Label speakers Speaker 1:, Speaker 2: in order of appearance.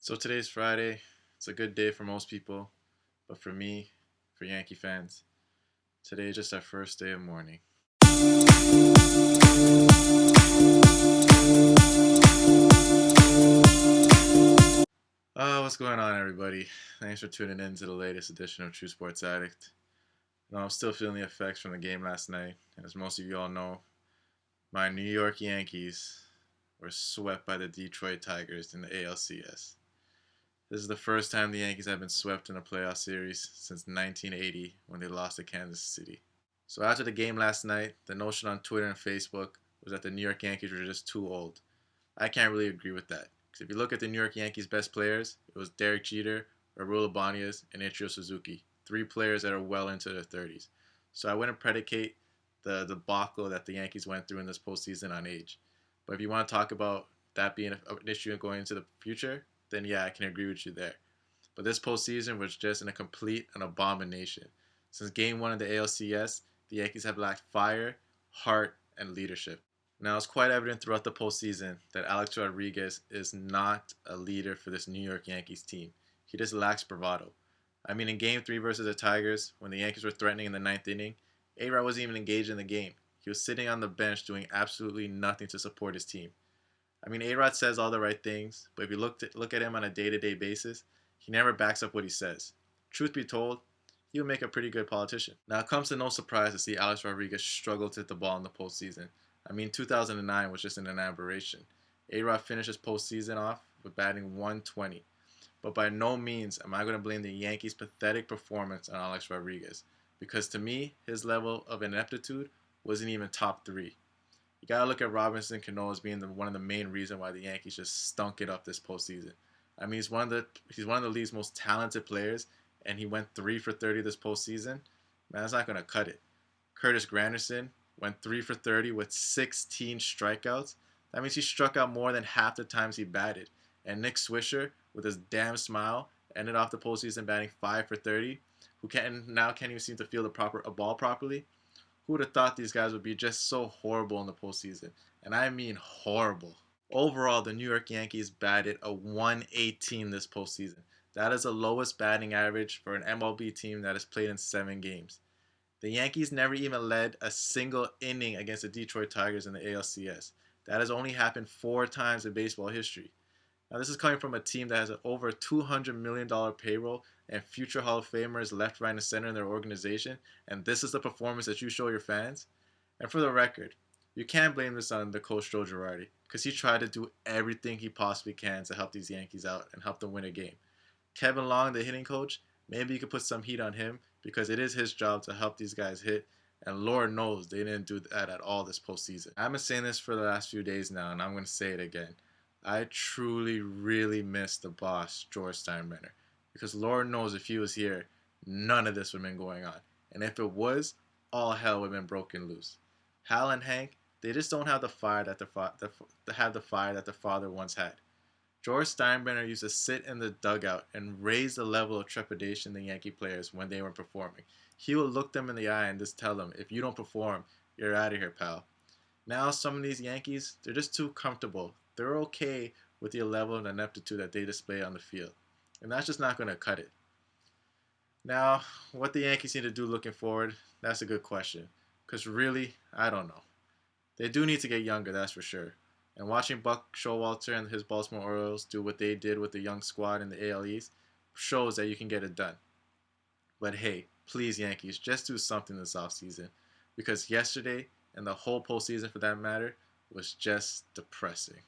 Speaker 1: So today's Friday. It's a good day for most people, but for me, for Yankee fans, today is just our first day of mourning. What's going on, everybody? Thanks for tuning in to the latest edition of True Sports Addict. I'm still feeling the effects from the game last night, and as most of you all know, my New York Yankees were swept by the Detroit Tigers in the ALCS. This is the first time the Yankees have been swept in a playoff series since 1980 when they lost to Kansas City. So after the game last night, the notion on Twitter and Facebook was that the New York Yankees were just too old. I can't really agree with that. Because if you look at the New York Yankees' best players, it was Derek Jeter, Raul Ibanez, and Ichiro Suzuki. Three players that are well into their 30s. So I wouldn't predicate the debacle that the Yankees went through in this postseason on age. But if you want to talk about that being an issue going into the future, then yeah, I can agree with you there. But this postseason was just an abomination. Since game one of the ALCS, the Yankees have lacked fire, heart, and leadership. Now, it's quite evident throughout the postseason that Alex Rodriguez is not a leader for this New York Yankees team. He just lacks bravado. I mean, in game three versus the Tigers, when the Yankees were threatening in the ninth inning, A-Rod wasn't even engaged in the game. He was sitting on the bench doing absolutely nothing to support his team. I mean, A-Rod says all the right things, but if you look at him on a day-to-day basis, he never backs up what he says. Truth be told, he would make a pretty good politician. Now, it comes to no surprise to see Alex Rodriguez struggle to hit the ball in the postseason. I mean, 2009 was just an aberration. A-Rod finished his postseason off with batting 120. But by no means am I going to blame the Yankees' pathetic performance on Alex Rodriguez, because to me, his level of ineptitude wasn't even top three. You gotta look at Robinson Cano as being one of the main reasons why the Yankees just stunk it up this postseason. I mean, he's one of the league's most talented players, and he went 3 for 30 this postseason. Man, that's not gonna cut it. Curtis Granderson went 3 for 30 with 16 strikeouts. That means he struck out more than half the times he batted. And Nick Swisher, with his damn smile, ended off the postseason batting 5 for 30. Who can't even seem to feel a ball properly. Who would have thought these guys would be just so horrible in the postseason? And I mean horrible. Overall, the New York Yankees batted a 118 this postseason. That is the lowest batting average for an MLB team that has played in 7 games. The Yankees never even led a single inning against the Detroit Tigers in the ALCS. That has only happened 4 times in baseball history. Now, this is coming from a team that has an over $200 million payroll and future Hall of Famers left, right, and center in their organization, and this is the performance that you show your fans? And for the record, you can't blame this on the coach Joe Girardi, because he tried to do everything he possibly can to help these Yankees out and help them win a game. Kevin Long, the hitting coach, maybe you could put some heat on him, because it is his job to help these guys hit, and Lord knows they didn't do that at all this postseason. I've been saying this for the last few days now, and I'm going to say it again. I truly, really miss the boss, George Steinbrenner, because Lord knows if he was here, none of this would have been going on. And if it was, all hell would have been broken loose. Hal and Hank, they just don't have the fire that the father once had. George Steinbrenner used to sit in the dugout and raise the level of trepidation the Yankee players when they were performing. He would look them in the eye and just tell them, if you don't perform, you're out of here, pal. Now some of these Yankees, they're just too comfortable. They're okay with the level of ineptitude that they display on the field. And that's just not going to cut it. Now, what the Yankees need to do looking forward, that's a good question. Because really, I don't know. They do need to get younger, that's for sure. And watching Buck Showalter and his Baltimore Orioles do what they did with the young squad in the AL East shows that you can get it done. But hey, please Yankees, just do something this offseason. Because yesterday, and the whole postseason for that matter, was just depressing.